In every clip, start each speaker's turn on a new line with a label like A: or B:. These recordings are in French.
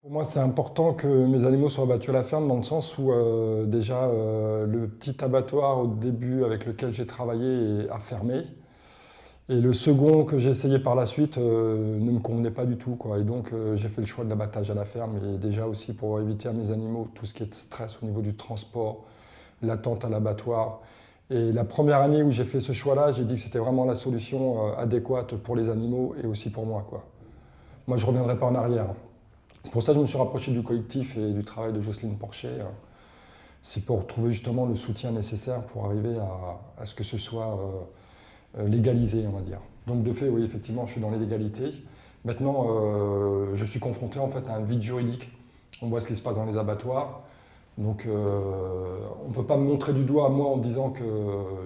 A: Pour moi, c'est important que mes animaux soient abattus à la ferme dans le sens où déjà le petit abattoir au début avec lequel j'ai travaillé a fermé. Et le second que j'ai essayé par la suite ne me convenait pas du tout, quoi. Et donc j'ai fait le choix de l'abattage à la ferme et déjà aussi pour éviter à mes animaux tout ce qui est de stress au niveau du transport, l'attente à l'abattoir. Et la première année où j'ai fait ce choix-là, j'ai dit que c'était vraiment la solution adéquate pour les animaux et aussi pour moi, quoi. Moi, je ne reviendrai pas en arrière. C'est pour ça que je me suis rapproché du collectif et du travail de Jocelyne Porcher. C'est pour trouver justement le soutien nécessaire pour arriver à ce que ce soit légalisé, on va dire. Donc de fait, oui, effectivement, je suis dans l'illégalité. Maintenant, je suis confronté en fait à un vide juridique. On voit ce qui se passe dans les abattoirs. Donc on ne peut pas me montrer du doigt à moi en disant que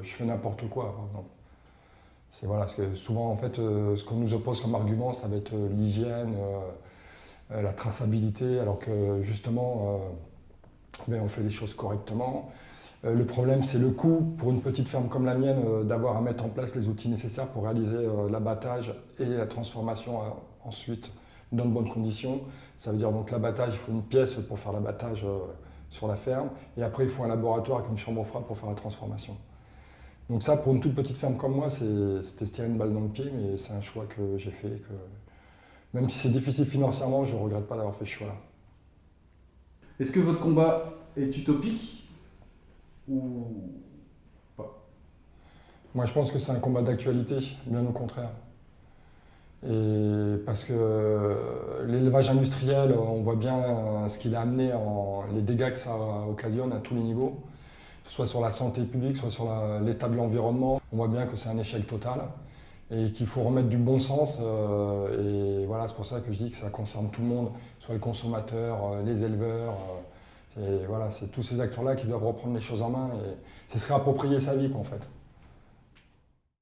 A: je fais n'importe quoi, par exemple. C'est voilà, parce que souvent en fait, ce qu'on nous oppose comme argument, ça va être l'hygiène, la traçabilité, alors que justement, on fait les choses correctement. Le problème, c'est le coût pour une petite ferme comme la mienne d'avoir à mettre en place les outils nécessaires pour réaliser l'abattage et la transformation ensuite dans de bonnes conditions. Ça veut dire donc l'abattage, il faut une pièce pour faire l'abattage sur la ferme, et après il faut un laboratoire avec une chambre froide pour faire la transformation. Donc ça, pour une toute petite ferme comme moi, c'était se tirer une balle dans le pied, mais c'est un choix que j'ai fait. Même si c'est difficile financièrement, je ne regrette pas d'avoir fait ce choix-là.
B: Est-ce que votre combat est utopique ou pas?
A: Moi, je pense que c'est un combat d'actualité, bien au contraire. Et parce que l'élevage industriel, on voit bien ce qu'il a amené, les dégâts que ça occasionne à tous les niveaux, soit sur la santé publique, soit sur l'état de l'environnement. On voit bien que c'est un échec total et qu'il faut remettre du bon sens. Et voilà, c'est pour ça que je dis que ça concerne tout le monde, soit le consommateur, les éleveurs. Et voilà, c'est tous ces acteurs-là qui doivent reprendre les choses en main et c'est se réapproprier sa vie, quoi, en fait.